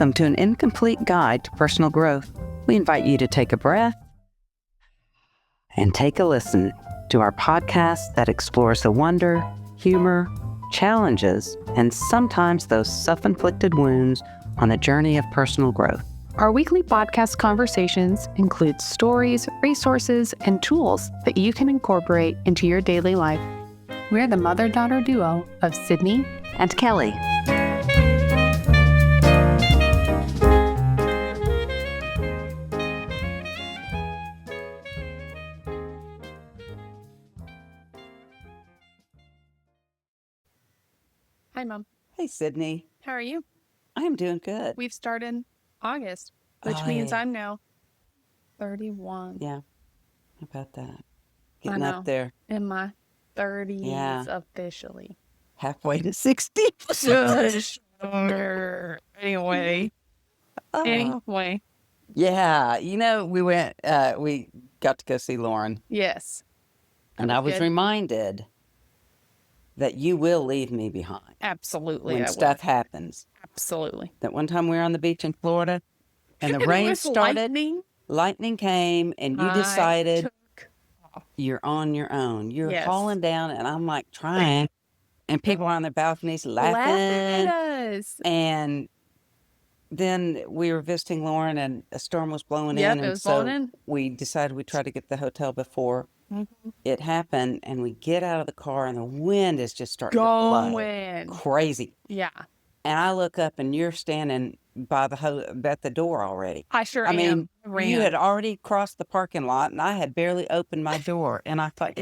Welcome to an incomplete guide to personal growth. We invite you to take a breath and take a listen to our podcast that explores the wonder, humor, challenges, and sometimes those self-inflicted wounds on a journey of personal growth. Our weekly podcast conversations include stories, resources, and tools that you can incorporate into your daily life. We're the mother-daughter duo of Sydney and Kelly. Hi, Mom. Hey, Sydney. How are you? I am doing good. We've started August, which means I'm now 31. Yeah. How about that? Getting up there. In my 30s officially. Halfway to 60. Anyway. Anyway. Yeah. You know, we got to go see Lauren. Yes. And I was reminded that you will leave me behind. Absolutely. When stuff happens. Absolutely. That one time we were on the beach in Florida and the rain started. Lightning came and you decided you're on your own. You're hauling down and I'm like trying. And people are on their balconies laughing at us. And then we were visiting Lauren and a storm was blowing in. It was blowing in. We decided we'd try to get to the hotel before it happened. And we get out of the car and the wind is just starting to blow. Crazy. Yeah. And I look up and you're standing by at the door already. I sure am. I mean, you had already crossed the parking lot and I had barely opened my door. And I thought,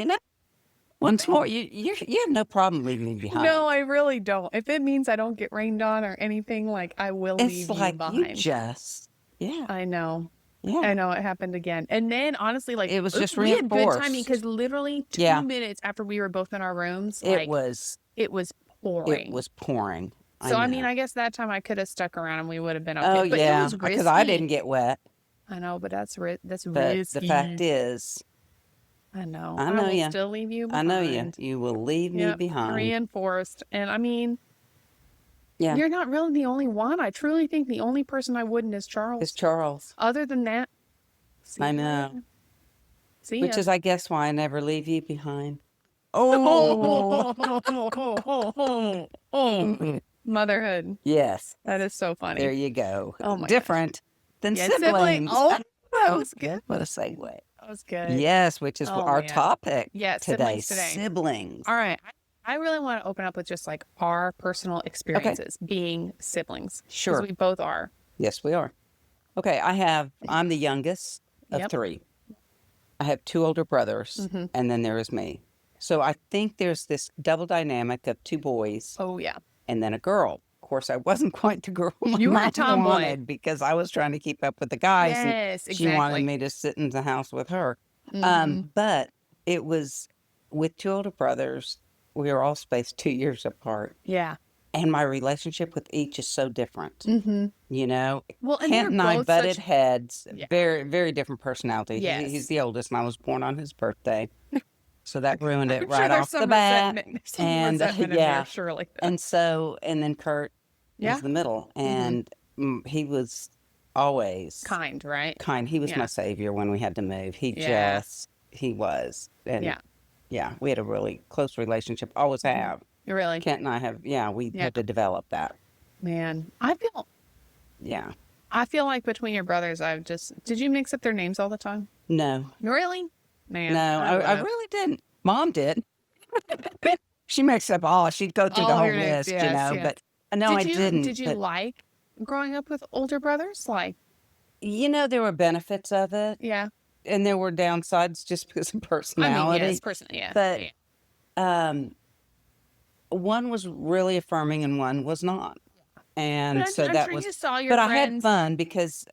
once more, you have no problem leaving me behind. No, I really don't. If it means I don't get rained on or anything, I will leave you behind. It's like you just, I know. Yeah. I know, it happened again. And then, honestly, it was just we reinforced. had good timing because literally 2 minutes after we were both in our rooms, it was pouring. It was pouring. So, I mean, I guess that time I could have stuck around and we would have been okay. Oh, but yeah, it was risky. because I didn't get wet. I know, but that's risky. The fact is, I know. I know you. Still leave you behind. I know you. You will leave me behind. Reinforced. And I mean, you're not really the only one. I truly think the only person I wouldn't is Charles. It's Charles. Other than that, I know. Which is, I guess, why I never leave you behind. Motherhood. Yes. That is so funny. There you go. Oh my Different than siblings. Oh, that was good. What a segue. That was good. Yes, which is our topic today. Siblings. All right. I really want to open up with just our personal experiences being siblings. Sure. Because we both are. Yes, we are. Okay, I'm the youngest of three. I have two older brothers, and then there is me. So I think there's this double dynamic of two boys. Oh, yeah. And then a girl. Of course, I wasn't quite the girl you were a tomboy because I was trying to keep up with the guys. Yes, and she wanted me to sit in the house with her. But it was with two older brothers. We were all spaced 2 years apart. Yeah. And my relationship with each is so different. You know, well, and Kent and I butted heads. Very, very different personality. Yes. He's the oldest, and I was born on his birthday. So that ruined it right off the bat. And surely. And then Kurt is the middle. And he was always kind, right? Kind. He was my savior when we had to move. He was. And we had a really close relationship. Always have. Really? Kent and I have, we had to develop that. Man, I feel like between your brothers, did you mix up their names all the time? No. Really? Man. No, I really didn't. Mom did. She mixed up she'd go through the whole list, but no, I didn't. Did you like growing up with older brothers? There were benefits of it. Yeah. And there were downsides just because of personality. I mean, yes, personally, yeah. But one was really affirming and one was not. And but I'm sure you saw your friends. I had fun because,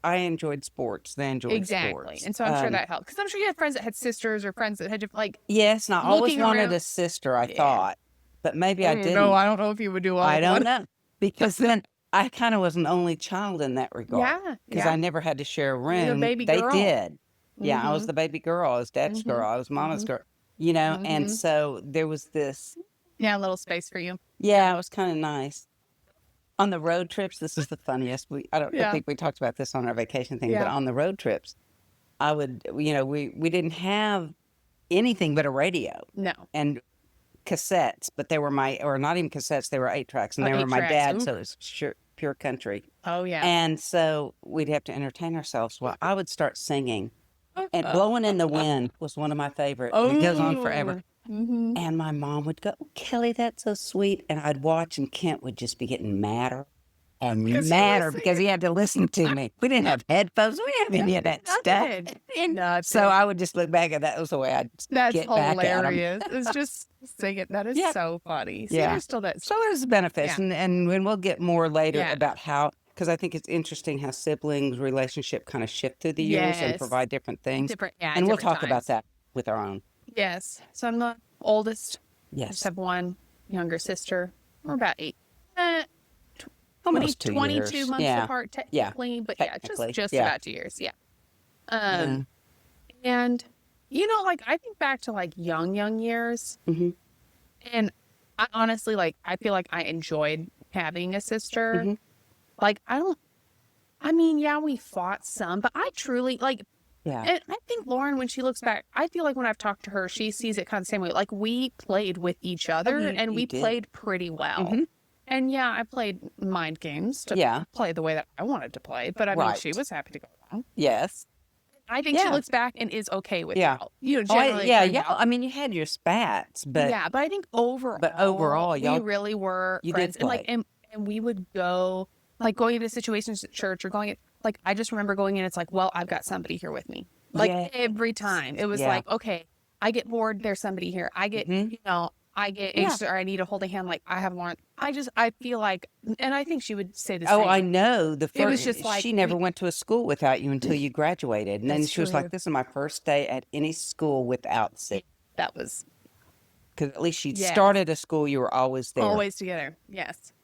I enjoyed sports. They enjoyed sports. And so I'm sure that helped. Because I'm sure you had friends that had sisters or friends that had Yes, and I always wanted a sister, I thought. But maybe I didn't. No, I don't know if you would do all I don't know. Because then I kind of was an only child in that regard. Yeah. Because I never had to share a room. You were the baby girl. They did. Yeah, I was the baby girl. I was dad's girl. I was mama's girl. And so there was this. Yeah, a little space for you. Yeah, it was kind of nice. On the road trips, this is the funniest. I think we talked about this on our vacation thing, but on the road trips, I would, we didn't have anything but a radio. No. And cassettes, but they were or not even cassettes, they were 8-tracks, and they were my dad's, so it was pure country. Oh, yeah. And so we'd have to entertain ourselves. Well, I would start singing. And Blowing in the Wind was one of my favorites. It goes on forever. Mm-hmm. And my mom would go, Kelly, that's so sweet. And I'd watch, and Kent would just be getting madder and madder because he had to listen to me. We didn't have headphones. We didn't have any of that stuff. So I would just look back at that. Was the way I'd get back at him. That's hilarious. It's just singing. That is so funny. So you're still that. So there's benefits. And we'll get more later about how, because I think it's interesting how siblings' relationship kind of shift through the years and provide different things. And we'll talk about that with our own. Yes. So I'm the oldest. Yes. I just have one younger sister. We're about 8. Almost 2 years. 22 months apart technically. But just about 2 years. Yeah. And, I think back to young years. Mm-hmm. And I honestly, I feel like I enjoyed having a sister. Mm-hmm. We fought some, but I truly and I think Lauren, when she looks back, I feel like when I've talked to her, she sees it kind of the same way. We played with each other and we played pretty well. Mm-hmm. And I played mind games to play the way that I wanted to play. But I mean, she was happy to go along. Yes. I think she looks back and is okay with that. Generally. I mean, you had your spats, but but I think overall, y'all, we really were friends. Did play. And we would go, going into situations at church or I just remember going in, it's well, I've got somebody here with me. Every time. It was okay, I get bored, there's somebody here. I get, I get anxious or I need to hold a hand. I have Lauren. I feel like, and I think she would say the same. Oh, I know. It was just she never went to a school without you until you graduated. And then she was like, this is my first day at any school without Sid. That was. Because at least she started a school, you were always there. Always together, yes.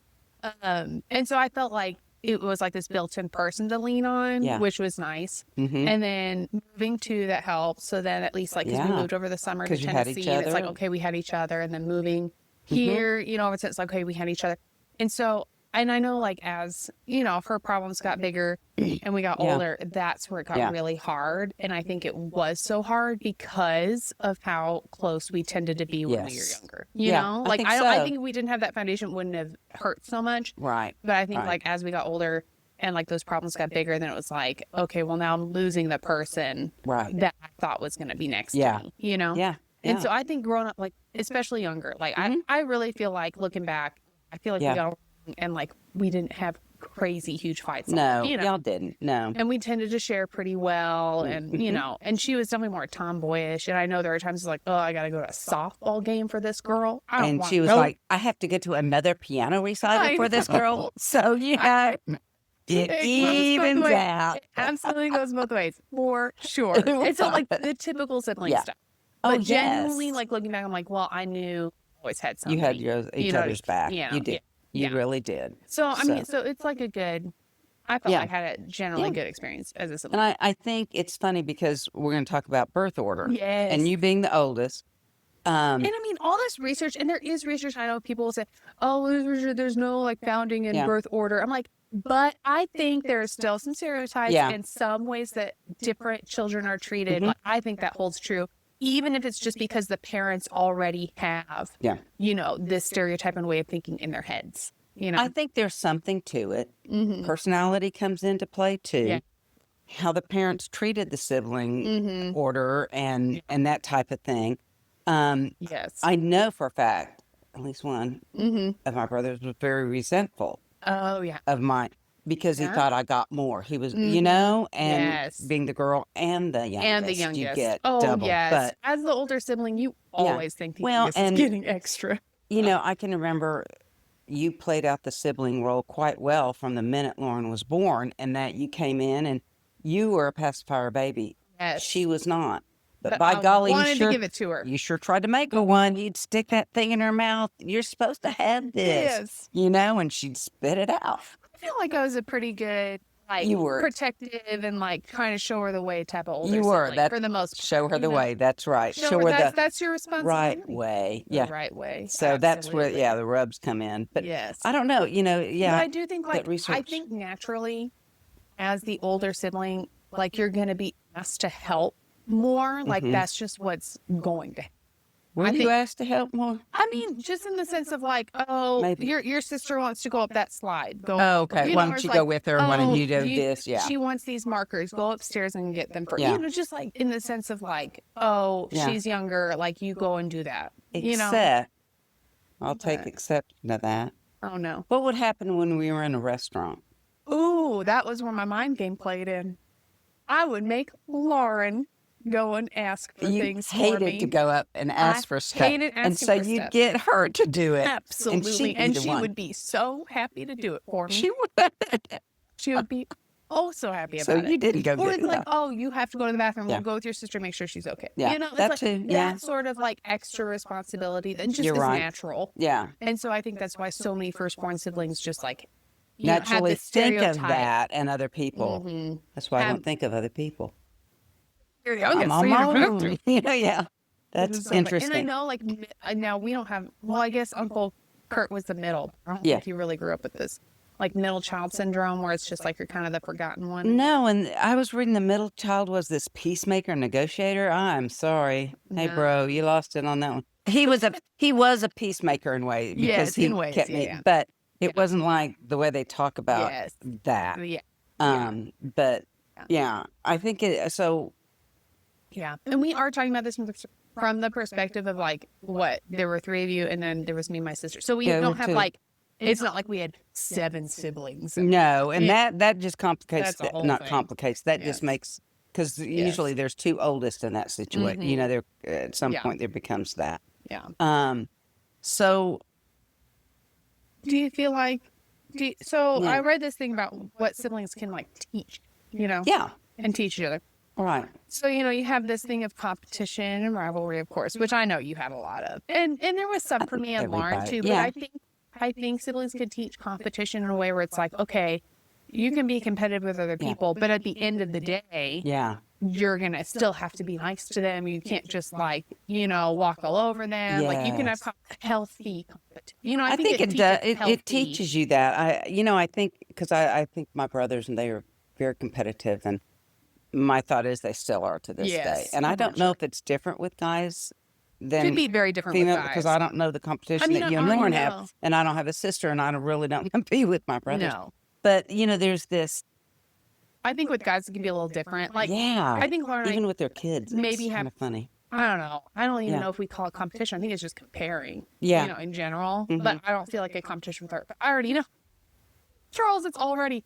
And so I felt like it was this built-in person to lean on, which was nice. Mm-hmm. And then moving to that helped. So then at least because we moved over the summer to Tennessee, and it's okay, we had each other. And then moving here, it's okay, we had each other. And so, and I know as, if her problems got bigger and we got older, that's where it got really hard. And I think it was so hard because of how close we tended to be when we were younger. You know, I think if we didn't have that foundation, it wouldn't have hurt so much. Right. But I think as we got older and those problems got bigger, then it was okay, well, now I'm losing the person that I thought was going to be next to me, Yeah. And so I think growing up, especially younger, I really feel looking back, I feel like we got and we didn't have crazy huge fights. No, y'all didn't. No. And we tended to share pretty well. And, and she was definitely more tomboyish. And I know there are times oh, I got to go to a softball game for this girl. And she was I have to get to another piano recital for this girl. So, it evens out. It absolutely goes both ways, for sure. It's the typical sibling stuff. But genuinely, looking back, I'm well, I knew I always had something. You had each other's back. You did. You really did. So, I mean, it's a good, I felt like I had a generally good experience as a sibling. And I think it's funny because we're going to talk about birth order. Yes. And you being the oldest. And I mean, all this research, and there is research, I know people will say, oh, there's no founding in birth order. I'm but I think there's still some stereotypes in some ways that different children are treated. Mm-hmm. I think that holds true. Even if it's just because the parents already have, this stereotype and way of thinking in their heads, I think there's something to it. Mm-hmm. Personality comes into play too. Yeah. How the parents treated the sibling order and that type of thing. Yes. I know for a fact, at least one of my brothers was very resentful. Oh, yeah. Of mine. Because he thought I got more. He was, and being the girl and the youngest, you get double. Yes. But as the older sibling, you always think the youngest is getting extra. I can remember you played out the sibling role quite well from the minute Lauren was born, and that you came in and you were a pacifier baby. Yes. She was not. But by golly, wanted to give it to her. You sure tried to make her one. You'd stick that thing in her mouth. You're supposed to have this. Yes. And she'd spit it out. I feel like I was a pretty good like You were. protective and like trying to show her the way type of older You were. sibling, That for the most part, show her the way. That's right. Show her that's your right responsibility. way. The Yeah. right way. So that's where, Absolutely. the rubs come in. But Yes. I don't know, But I do think like, research. I think naturally as the older sibling, like you're going to be asked to help more. Like that's just what's going to happen. Were you asked to help more? I mean, just in the sense of like, oh, Maybe. your sister wants to go up that slide. Go. Oh, okay. Why don't you go with her? Why don't you do you- this? Yeah. She wants these markers. Go upstairs and get them for Yeah. just like in the sense of like, oh, Yeah. she's younger. Like you go and do that. Except, I'll take exception to that. Oh no. What would happen when we were in a restaurant? Ooh, that was where my mind game played in. I would make Lauren go and ask for things for me. You hated to go up and ask for stuff. Hated asking and so for you'd stuff. get her to do it. Absolutely. And she one. would be so happy to do it for me. She would. She would be so happy about it. So you didn't go or get it's it. like, oh, you have to go to the bathroom. Yeah. We'll go with your sister, make sure she's okay. Yeah, It's that like too, yeah. that sort of like extra responsibility that just You're is right. natural. Yeah. And so I think that's why so many firstborn siblings just like Naturally have this think of stereotype. that and other people. Mm-hmm. That's why I don't think of other people. I'm on my own. Yeah. That's so interesting. And I know, like, now we don't have, well, I guess Uncle Kurt was the middle. I don't think he really grew up with this, like, middle child syndrome, where it's just like you're kind of the forgotten one. No, and I was reading the middle child was this peacemaker, negotiator. I'm sorry. Hey, bro, you lost it on that one. He was a peacemaker in way because he kept me, but it wasn't like the way they talk about that. But I think so. Yeah. And we are talking about this from the perspective of like, what, there were 3 of you and then there was me and my sister. So we don't have like, it's not like we had 7 siblings. No, and that just complicates, thing. complicates, that just makes, because usually there's 2 oldest in that situation. You know, there at some point there becomes that. Yeah. So. Do you feel like, I read this thing about what siblings can like teach, and teach each other. Right. So, you have this thing of competition and rivalry, of course, which I know you had a lot of. And there was some for me and Lauren too, but I think siblings could teach competition in a way where it's like, okay, you can be competitive with other people, but at the end of the day, you're going to still have to be nice to them. You can't just like, walk all over them. Like you can have healthy competition. I think it teaches you that. I think, because I think my brothers and they are very competitive, and my thought is they still are to this day. And I don't know if it's different with guys than could be very different female, with guys. because I don't know the competition that you and Lauren have, and I don't have a sister, and I really don't compete with my brothers. No. But there's this. I think with guys it can be a little different. Like I think Lauren even with their kids, maybe it's kind of funny. I don't know. I don't even know if we call it competition. I think it's just comparing. In general. But I don't feel like a competition with her. But I already know. Charles, it's already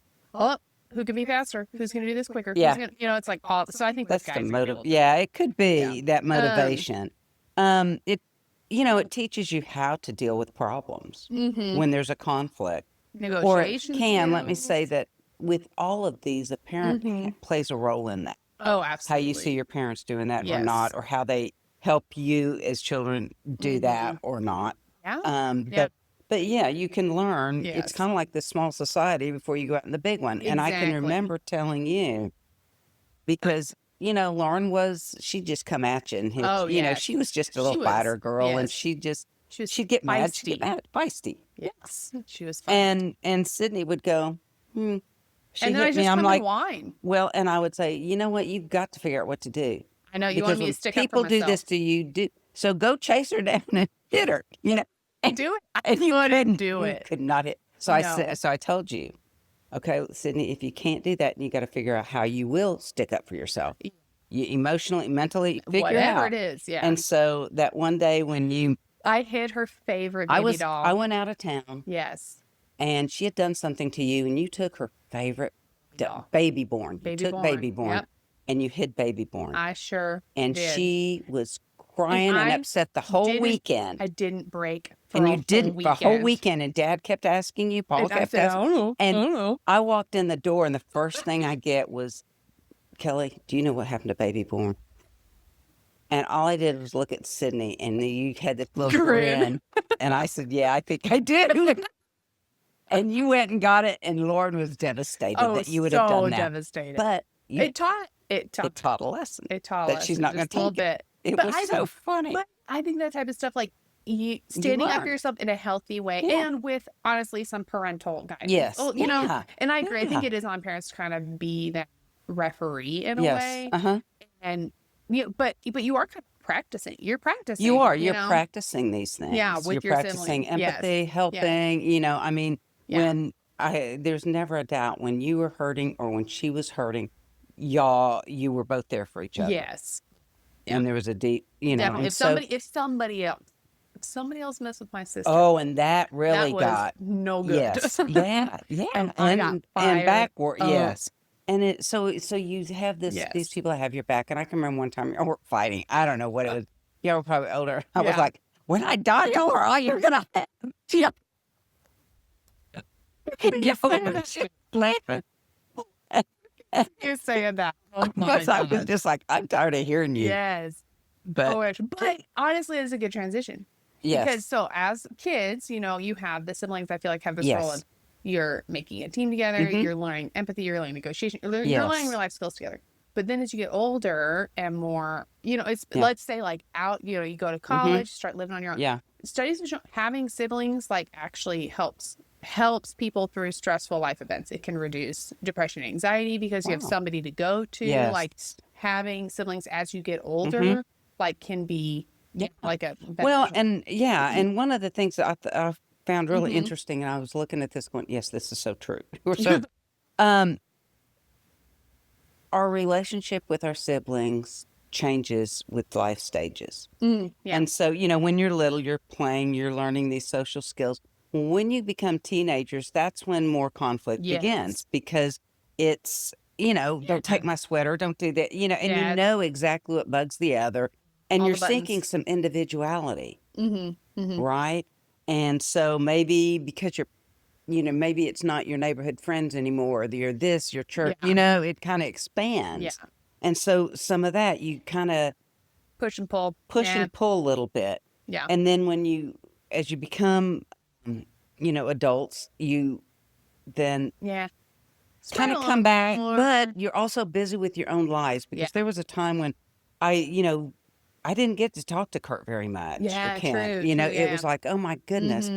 who can be faster? Who's going to do this quicker? Yeah. Who's gonna, it's like all. So I think that's guys the motive. Yeah, it could be that motivation. It teaches you how to deal with problems when there's a conflict. Negotiations. Or let me say that with all of these, a parent plays a role in that. Oh, absolutely. How you see your parents doing that or not, or how they help you as children do that or not. Yeah. But you can learn. It's kind of like this small society before you go out in the big one. And I can remember telling you, because, Lauren she'd just come at you. And she was just a little fighter girl. And she'd get mad. She'd get mad, feisty. Yes. She was fun. And Sydney would go, She and then hit I just me. I'm come like, and whine. Well, and I would say, you know what? You've got to figure out what to do. I know you want me to stick up for people myself. do this to you, so go chase her down and hit her. And do it. And you couldn't do it. You could not hit. So I told you, okay, Sydney, if you can't do that, you got to figure out how you will stick up for yourself. You emotionally, mentally, figure whatever it out. Whatever it is, yeah. And so that one day when I hid her favorite baby doll. I went out of town. Yes. And she had done something to you, and you took her favorite baby born. You took baby born, and you hid baby born. I sure And did. she was crying and upset the whole weekend. I didn't break for and a you didn't weekend. the whole weekend. And Dad kept asking you. Paul kept asking. I don't know. I walked in the door, and the first thing I get was, Kelly, do you know what happened to baby born? And all I did was look at Sydney, and you had this little grin. And I said, yeah, I think I did. And you went and got it, and Lauren was devastated that you would have done that. Devastated. But it taught a lesson. It taught that she's not going to take it. It was so funny. But I think that type of stuff, like standing up for yourself in a healthy way, and with honestly some parental guidance. Yes. Well, you know, and I agree. I think it is on parents to kind of be that referee in a way. And but you are kind of practicing. You're practicing. You're practicing these things. Yeah, with you're your practicing sibling. empathy, helping. You know, I mean, when there's never a doubt when you were hurting or when she was hurting, you were both there for each other. Yes. And there was a deep, you know. Definitely. If somebody else messed with my sister. Oh, and that really got no good. Yes. Yeah. and backward. Yes. And so you have these people that have your back. And I can remember one time y'all were fighting. I don't know what it was. Y'all were probably older. I was like, when I die, y'all are all you're gonna have. You're saying that. Oh my God. I was just like, I'm tired of hearing you. Yes. But honestly, it's a good transition. Yes. Because so as kids, you know, you have the siblings, I feel like, have this role of you're making a team together, you're learning empathy, you're learning negotiation, you're learning real life skills together. But then as you get older and more, you know, it's let's say like out, you know, you go to college, start living on your own. Yeah. Studies have shown having siblings like actually helps people through stressful life events. It can reduce depression and anxiety because you have somebody to go to. Yes. Like having siblings as you get older, like can be like a well, and one of the things that I found really interesting, and I was looking at this going, yes, this is so true. So, our relationship with our siblings changes with life stages. And so, you know, when you're little, you're playing, you're learning these social skills. When you become teenagers, that's when more conflict begins because it's, you know, don't take my sweater, don't do that, you know, and you know exactly what bugs the other. And all you're seeking some individuality, right? And so maybe because you're, you know, maybe it's not your neighborhood friends anymore, you're this, your church, you know, it kind of expands. Yeah. And so some of that you kind of push and pull a little bit. Yeah. And then as you become, you know, adults, you then kind of come back, but you're also busy with your own lives because there was a time when I didn't get to talk to Kurt very much. Yeah, or Ken. true. You know, it was like, oh my goodness,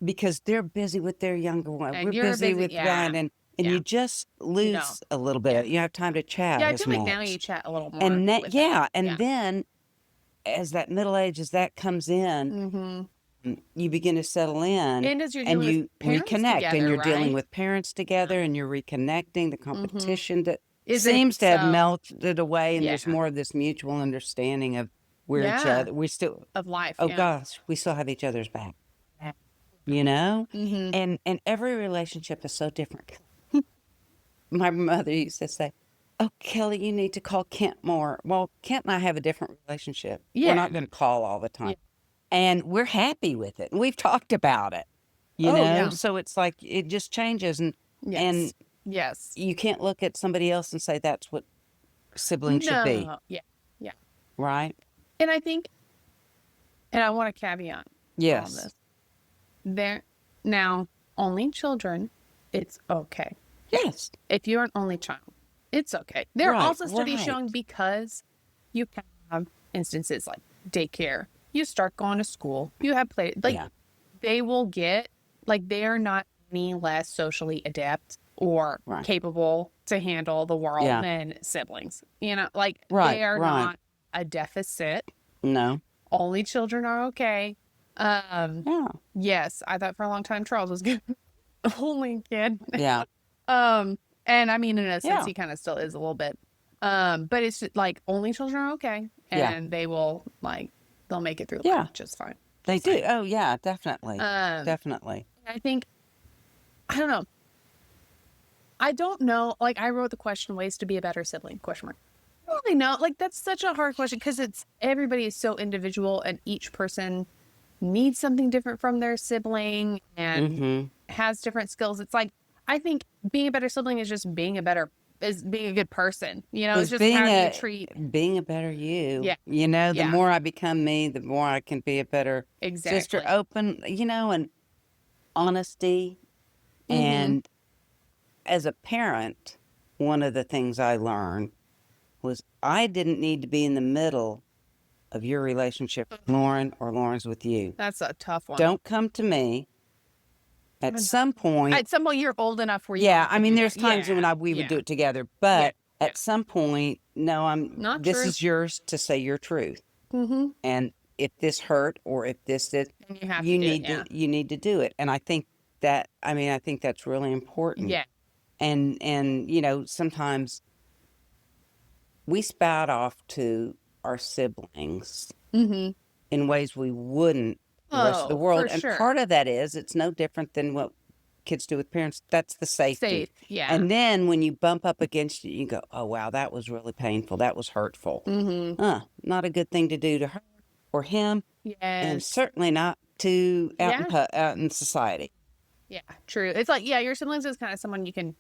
because they're busy with their younger one. And we're busy with that, and you just lose a little bit. You have time to chat. Yeah, I feel like now you chat a little more. And then as that middle age, as that comes in, you begin to settle in, and as you're and dealing you with parents reconnect, together, and you're right? dealing with parents together, and you're reconnecting. The competition that seems to have melted away, and there's more of this mutual understanding of we're each other. We still of life. Oh gosh, we still have each other's back. You know, and every relationship is so different. My mother used to say, "Oh, Kelly, you need to call Kent more." Well, Kent and I have a different relationship. We're not going to call all the time. And we're happy with it. And we've talked about it, you know? Yeah. So it's like, it just changes. And you can't look at somebody else and say that's what siblings should be. Yeah. Right? And I think, and I want to caveat all this. Now, only children, it's okay. Yes. If you're an only child, it's okay. There are also studies showing because you can have instances like daycare, you start going to school, you have play, like they will get, like they are not any less socially adept or capable to handle the world than siblings. You know, like they are not a deficit. No. Only children are okay. Yes, I thought for a long time Charles was good. Only kid. Yeah. And I mean, in a sense, he kind of still is a little bit. But it's just, like only children are okay, and they will they'll make it through life just fine. They do. Oh yeah, definitely. Definitely. I think, I don't know. Like I wrote the question, ways to be a better sibling, question mark. I don't really know. Like that's such a hard question because everybody is so individual and each person needs something different from their sibling and has different skills. It's like, I think being a better sibling is just being a good person. You know, it's just how you treat. Being a better you. Yeah. You know, the more I become me, the more I can be a better sister. Open, you know, and honesty And as a parent, one of the things I learned was I didn't need to be in the middle of your relationship with Lauren or Lauren's with you. That's a tough one. Don't come to me. At some point, you're old enough where you there's times when we would do it together, but at some point, no, not this true. is yours to say your truth. And if this hurt or if this did, you need to do it. And I think that's really important. Yeah. And sometimes we spout off to our siblings in ways we wouldn't the rest of the world. And part of that is it's no different than what kids do with parents. That's the safety. Yeah. And then when you bump up against it, you go, oh, wow, that was really painful. That was hurtful. Not a good thing to do to her or him. Yes. And certainly not to out in society. Yeah, true. It's like, your siblings is kind of someone you can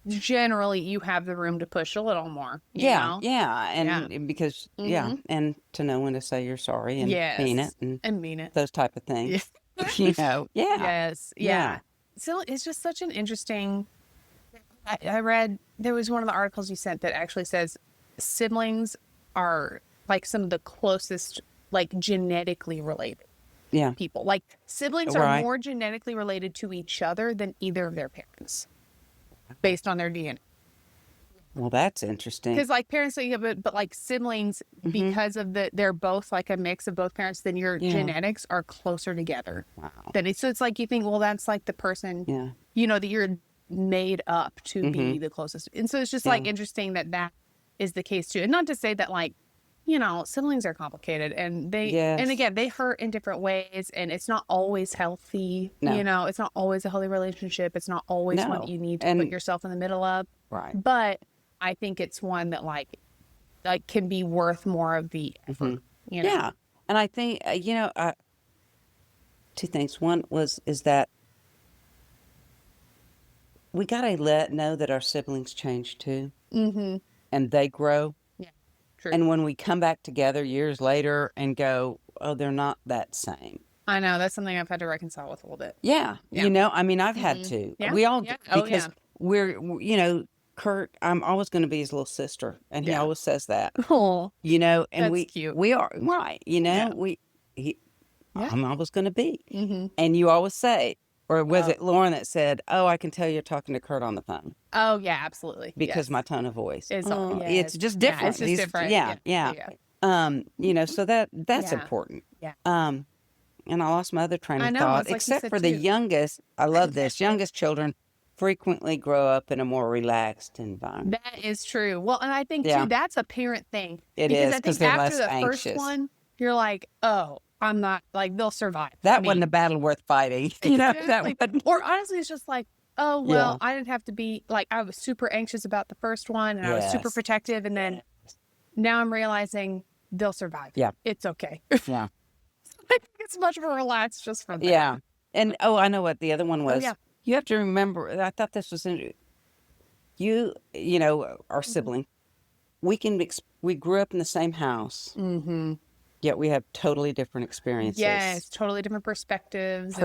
generally, you have the room to push a little more. You know? And because and to know when to say you're sorry and mean it and mean it, those type of things. So it's just such an interesting. I read there was one of the articles you sent that actually says siblings are like some of the closest, like genetically related people. Like siblings are more genetically related to each other than either of their parents, based on their DNA. Well, that's interesting. Because like parents, but like siblings, because of they're both like a mix of both parents, then your genetics are closer together. Wow. So it's like you think, well, that's like the person, that you're made up to be the closest. And so it's just like interesting that is the case too. And not to say that like, siblings are complicated and and again, they hurt in different ways and it's not always healthy. No. It's not always a healthy relationship. It's not always what you need to put yourself in the middle of. Right. But I think it's one that like can be worth more of the effort. Yeah. And I think, two things. One is that we got to know that our siblings change too. And they grow. Yeah. True. And when we come back together years later and go, oh, they're not that same. I know. That's something I've had to reconcile with a little bit. Yeah. I've had to. Yeah. We all, because we're, Kurt, I'm always going to be his little sister. And he always says that. Oh, and that's cute. We are, right. I'm always going to be. And you always say, or was it Lauren that said, oh, I can tell you're talking to Kurt on the phone. Oh, yeah, absolutely. Because my tone of voice. It's just different. It's just different. Yeah. So that's important. Yeah. And I lost my other train of thought, like except for the youngest. I love this. Youngest children frequently grow up in a more relaxed environment. That is true. Well, and I think too, that's a parent thing. It is, because they're less after the anxious. First one, you're like, oh, I'm not, like, they'll survive. That wasn't a battle worth fighting. Or honestly, it's just like, oh, well, I didn't have to be, like, I was super anxious about the first one, and I was super protective, and then now I'm realizing they'll survive. Yeah. It's okay. Yeah. I think it's much more relaxed just from that. Yeah. And, I know what the other one was. Oh, yeah. You have to remember, I thought this was, our sibling, we grew up in the same house. Yet we have totally different experiences. Yes, totally different perspectives.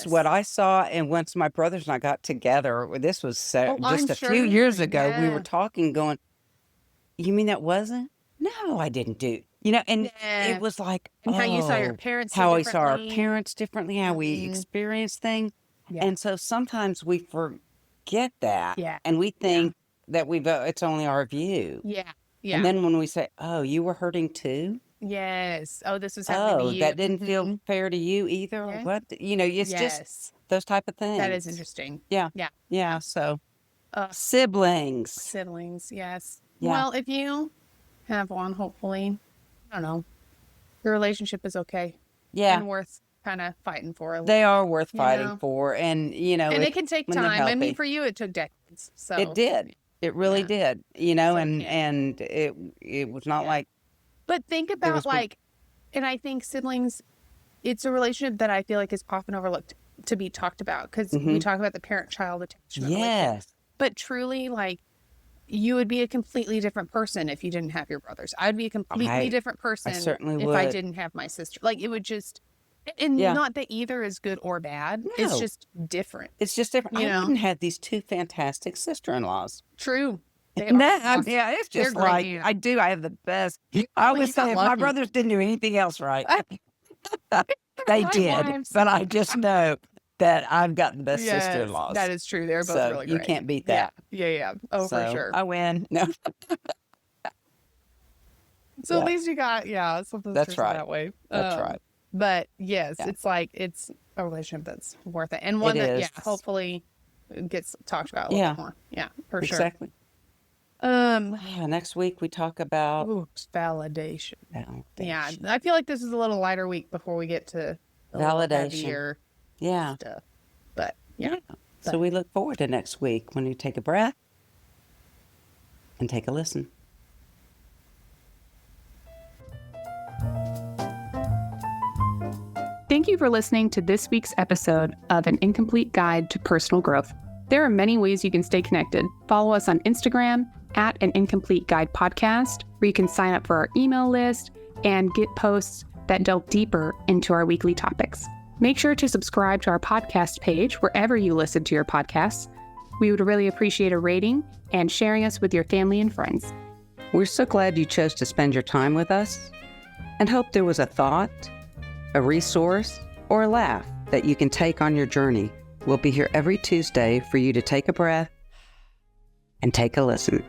What I saw, and once my brothers and I got together, this was just a few years ago, we were talking going, you mean that wasn't? No, I didn't do. And it was like, and how you saw your parents how we saw our parents differently, how we experienced things. Yeah. And so sometimes we forget that. Yeah. And we think that it's only our view. Yeah. Yeah. And then when we say, oh, you were hurting too? Yes. Oh, this was happening to you. That didn't feel fair to you either? Yeah. What? It's just those type of things. That is interesting. Yeah. Yeah. Yeah. So siblings. Siblings, yes. Yeah. Well, if you have one, hopefully, I don't know, your relationship is okay. Yeah. And worth kind of fighting for. They are worth fighting for. And, and it can take time. I mean, for you, it took decades. So it did. It really did. And it was not like. But think about and I think siblings, it's a relationship that I feel like is often overlooked to be talked about because we talk about the parent-child attachment. Yes. But truly, you would be a completely different person if you didn't have your brothers. I'd be a completely different person I certainly if would. I didn't have my sister. It would just, And not that either is good or bad. No. It's just different. It's just different. I wouldn't have these two fantastic sister-in-laws. True. It's just like, I have the best. I always say if my brothers didn't do anything else right, they did. But I just know that I've got the best sister-in-laws. That is true. They're both really great. You can't beat that. Yeah. Oh, for sure. I win. No. So at least you got, something that's right. that way. That's right. But yes, it's like, it's a relationship that's worth it. And one that, hopefully gets talked about a little bit more. Yeah, for sure. Exactly. Next week we talk about validation. Yeah, I feel like this is a little lighter week before we get to validation. Stuff. But so we look forward to next week when you take a breath and take a listen. Thank you for listening to this week's episode of An Incomplete Guide to Personal Growth. There are many ways you can stay connected. Follow us on Instagram at An Incomplete Guide Podcast, where you can sign up for our email list and get posts that delve deeper into our weekly topics. Make sure to subscribe to our podcast page wherever you listen to your podcasts. We would really appreciate a rating and sharing us with your family and friends. We're so glad you chose to spend your time with us and hope there was a thought, a resource, or a laugh that you can take on your journey. We'll be here every Tuesday for you to take a breath and take a listen.